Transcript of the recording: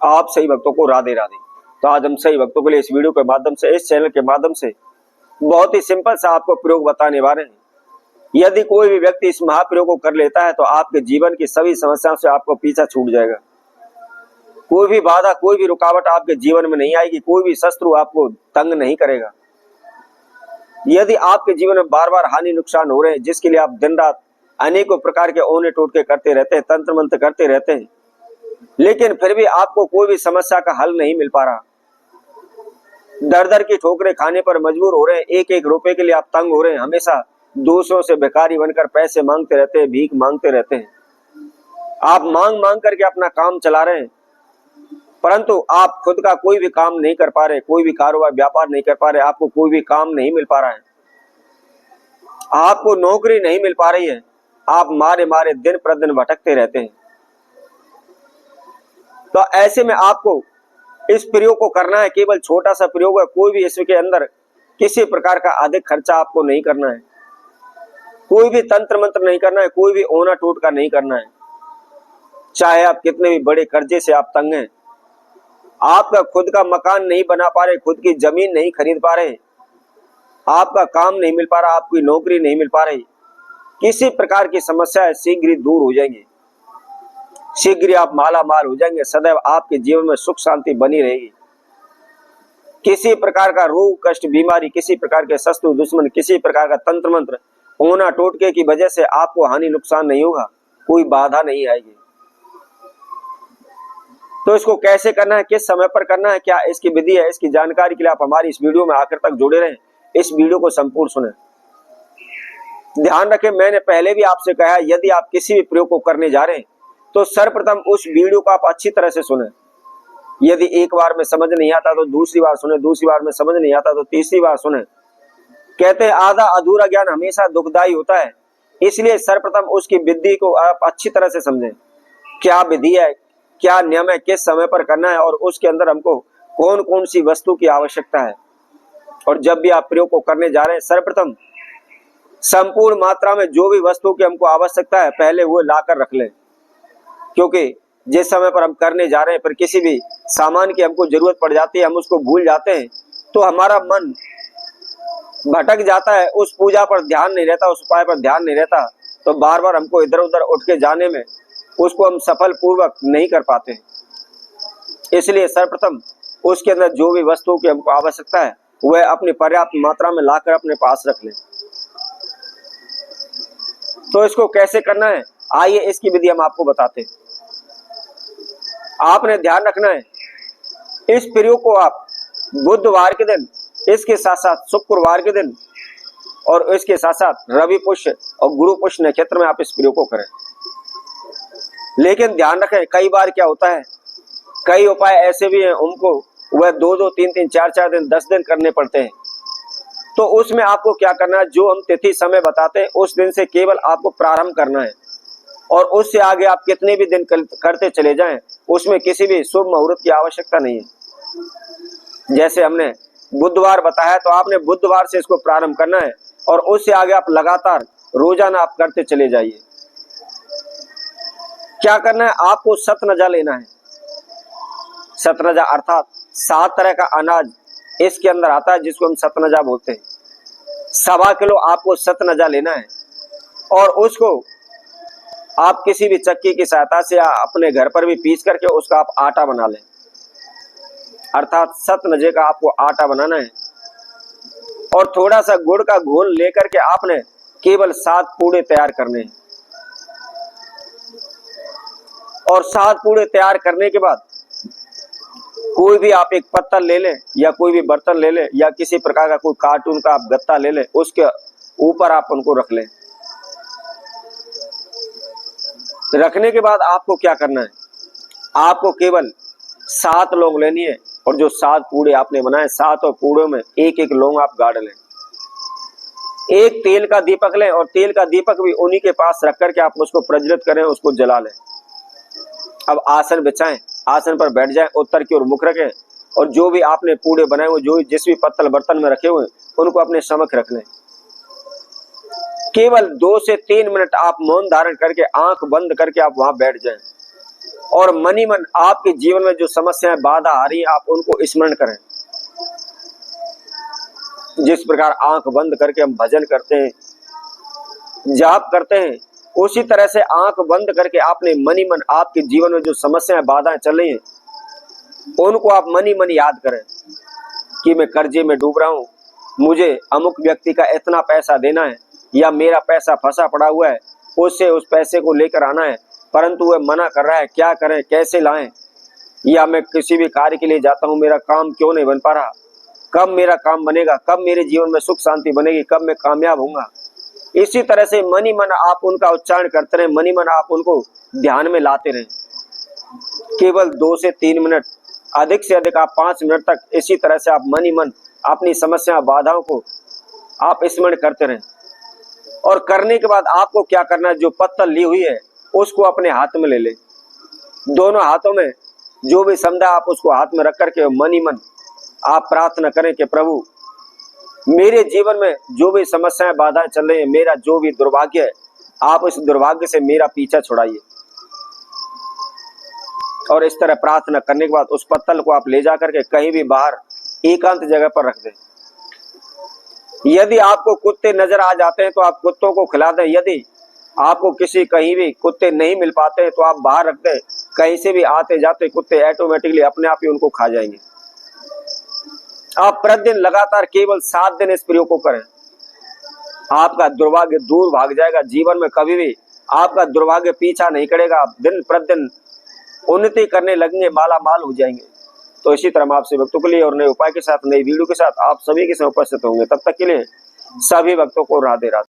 आप सही भक्तों को राधे राधे। तो आज हम सही भक्तों के लिए इस वीडियो के माध्यम से, इस चैनल के माध्यम से बहुत ही सिंपल सा आपको प्रयोग बताने वाले हैं। यदि कोई भी व्यक्ति इस महाप्रयोग को कर लेता है तो आपके जीवन की सभी समस्याओं से आपको पीछा छूट जाएगा। कोई भी बाधा, कोई भी रुकावट आपके जीवन में नहीं आएगी, कोई भी शत्रु आपको तंग नहीं करेगा। यदि आपके जीवन में बार बार हानि नुकसान हो रहे हैं, जिसके लिए आप दिन रात अनेकों प्रकार के ओने टोटके करते रहते हैं, तंत्र मंत्र करते रहते हैं, लेकिन फिर भी आपको कोई भी समस्या का हल नहीं मिल पा रहा, दर दर की ठोकरें खाने पर मजबूर हो रहे हैं, एक एक रुपए के लिए आप तंग हो रहे हैं, हमेशा दूसरों से भिखारी बनकर पैसे मांगते रहते हैं, भीख मांगते रहते हैं, आप मांग मांग करके अपना काम चला रहे हैं, परंतु आप खुद का कोई भी काम नहीं कर पा रहे, कोई भी कारोबार व्यापार नहीं कर पा रहे, आपको कोई भी काम नहीं मिल पा रहा है, आपको नौकरी नहीं मिल पा रही है, आप मारे मारे दिन प्रतिदिन भटकते रहते हैं। तो ऐसे में आपको इस प्रयोग को करना है। केवल छोटा सा प्रयोग है, कोई भी इसके अंदर किसी प्रकार का अधिक खर्चा आपको नहीं करना है, कोई भी तंत्र मंत्र नहीं करना है, कोई भी ओना टोटका नहीं करना है। चाहे आप कितने भी बड़े कर्जे से आप तंग हैं, आपका खुद का मकान नहीं बना पा रहे, खुद की जमीन नहीं खरीद पा रहे, आपका काम नहीं मिल पा रहा, आपकी नौकरी नहीं मिल पा रही, किसी प्रकार की समस्या शीघ्र ही दूर हो जाएंगी, शीघ्र आप माला माल हो जाएंगे, सदैव आपके जीवन में सुख शांति बनी रहेगी। किसी प्रकार का रोग कष्ट बीमारी, किसी प्रकार के शत्रु दुश्मन, किसी प्रकार का तंत्र मंत्र ओना टोटके की वजह से आपको हानि नुकसान नहीं होगा, कोई बाधा नहीं आएगी। तो इसको कैसे करना है, किस समय पर करना है, क्या इसकी विधि है, इसकी जानकारी के लिए आप हमारी इस वीडियो में आखिर तक जुड़े रहें, इस वीडियो को संपूर्ण सुने। ध्यान रखें, मैंने पहले भी आपसे कहा, यदि आप किसी भी प्रयोग को करने जा रहे हैं तो सर्वप्रथम उस वीडियो को आप अच्छी तरह से सुने। यदि एक बार में समझ नहीं आता तो दूसरी बार सुने, दूसरी बार में समझ नहीं आता तो तीसरी बार सुने। कहते हैं आधा अधूरा ज्ञान हमेशा दुखदाई होता है, इसलिए सर्वप्रथम उसकी विधि को आप अच्छी तरह से समझें। क्या विधि है, क्या नियम है, किस समय पर करना है और उसके अंदर हमको कौन कौन सी वस्तु की आवश्यकता है। और जब भी आप प्रयोग को करने जा रहे हैं, सर्वप्रथम संपूर्ण मात्रा में जो भी वस्तु की हमको आवश्यकता है पहले वो लाकर रख लें, क्योंकि जिस समय पर हम करने जा रहे हैं, पर किसी भी सामान की हमको जरूरत पड़ जाती है, हम उसको भूल जाते हैं, तो हमारा मन भटक जाता है, उस पूजा पर ध्यान नहीं रहता, उस उपाय पर ध्यान नहीं रहता, तो बार बार हमको इधर उधर उठ के जाने में उसको हम सफल पूर्वक नहीं कर पाते हैं। इसलिए सर्वप्रथम उसके अंदर जो भी वस्तु की हमको आवश्यकता है वह अपनी पर्याप्त मात्रा में लाकर अपने पास रख लें। तो इसको कैसे करना है, आइए इसकी विधि हम आपको बताते हैं। आपने ध्यान रखना है, इस प्रयोग को आप बुधवार के दिन, इसके साथ साथ शुक्रवार के दिन और इसके साथ साथ रवि पुष्य और गुरु पुष्य नक्षत्र में आप इस प्रयोग को करें। लेकिन ध्यान रखें, कई बार क्या होता है, कई उपाय ऐसे भी हैं उनको वह 2-2, 3-3, 4-4 दिन, 10 दिन करने पड़ते हैं। तो उसमें आपको क्या करना है, जो हम तिथि समय बताते हैं उस दिन से केवल आपको प्रारंभ करना है, और उससे आगे आप कितने भी दिन करते चले जाएं, उसमें किसी भी शुभ मुहूर्त की आवश्यकता नहीं है। जैसे हमने बुधवार बताया तो आपने बुधवार से इसको प्रारंभ करना है, और उससे आगे आप लगातार रोजाना आप करते चले जाइए। क्या करना है, आपको सतनजा लेना है। सतनजा अर्थात 7 तरह का अनाज इसके अंदर आता है, जिसको हम सतनजा बोलते हैं। 1.25 किलो आपको सतनजा लेना है, और उसको आप किसी भी चक्की की सहायता से या अपने घर पर भी पीस करके उसका आप आटा बना लें। अर्थात सतनजे का आपको आटा बनाना है, और थोड़ा सा गुड़ का घोल लेकर के आपने केवल 7 पूड़े तैयार करने हैं। और 7 पूड़े तैयार करने के बाद कोई भी आप एक पत्तल ले लें या कोई भी बर्तन ले लें या किसी प्रकार का कोई कार्टून का आप गत्ता ले लें, उसके ऊपर आप उनको रख लें। रखने के बाद आपको क्या करना है, आपको केवल 7 लौंग लेनी है, और जो 7 पूड़े आपने बनाए, 7 पूड़ों में एक एक लौंग आप गाड़ लें। एक तेल का दीपक लें, और तेल का दीपक भी उन्हीं के पास रख करके आप उसको प्रज्वलित करें, उसको जला लें। अब आसन बिछाएं, आसन पर बैठ जाएं, उत्तर की ओर मुख रखें, और जो भी आपने पूड़े बनाए हुए, जो जिस भी पत्तल बर्तन में रखे हुए उनको अपने समक्ष रख लें। केवल 2 से 3 मिनट आप मौन धारण करके आंख बंद करके आप वहां बैठ जाएं, और मनी मन आपके जीवन में जो समस्याएं बाधा आ रही हैं आप उनको स्मरण करें। जिस प्रकार आंख बंद करके हम भजन करते हैं, जाप करते हैं, उसी तरह से आंख बंद करके आपने मनी मन आपके जीवन में जो समस्याएं बाधाएं चल रही हैं उनको आप मनी मन याद करें कि मैं कर्जे में डूब रहा हूं, मुझे अमुक व्यक्ति का इतना पैसा देना है, या मेरा पैसा फंसा पड़ा हुआ है, उससे उस पैसे को लेकर आना है, परंतु वह मना कर रहा है, क्या करें, कैसे लाएं, या मैं किसी भी कार्य के लिए जाता हूं, मेरा काम क्यों नहीं बन पा रहा, कब मेरा काम बनेगा, कब मेरे जीवन में सुख शांति बनेगी, कब मैं कामयाब होऊंगा। इसी तरह से मनी मन आप उनका उच्चारण करते रहे, मनी मन आप उनको ध्यान में लाते रहे। केवल 2 से 3 मिनट, अधिक से अधिक आप 5 मिनट तक इसी तरह से आप मनी मन अपनी समस्या बाधाओं को आप स्मरण करते रहें। और करने के बाद आपको क्या करना है, जो पत्तल ली हुई है उसको अपने हाथ में ले ले, दोनों हाथों में जो भी समझा आप उसको हाथ में रख करके मनी मन आप प्रार्थना करें कि प्रभु मेरे जीवन में जो भी समस्याएं बाधाएं चल रही है, मेरा जो भी दुर्भाग्य है, आप इस दुर्भाग्य से मेरा पीछा छुड़ाइए। और इस तरह प्रार्थना करने के बाद उस पत्तल को आप ले जाकर के कहीं भी बाहर एकांत जगह पर रख दें। यदि आपको कुत्ते नजर आ जाते हैं तो आप कुत्तों को खिला दें, यदि आपको किसी कहीं भी कुत्ते नहीं मिल पाते हैं तो आप बाहर रख दें, कहीं से भी आते जाते कुत्ते ऑटोमेटिकली अपने आप ही उनको खा जाएंगे। आप प्रतिदिन लगातार केवल 7 दिन इस प्रयोग को करें, आपका दुर्भाग्य दूर भाग जाएगा। जीवन में कभी भी आपका दुर्भाग्य पीछा नहीं करेगा, आप दिन प्रतिदिन उन्नति करने लगेंगे, माला माल हो जाएंगे। तो इसी तरह हम आपसे भक्तों के लिए और नए उपाय के साथ, नई वीडियो के साथ आप सभी के साथ उपस्थित होंगे। तब तक के लिए सभी भक्तों को राधे राधे।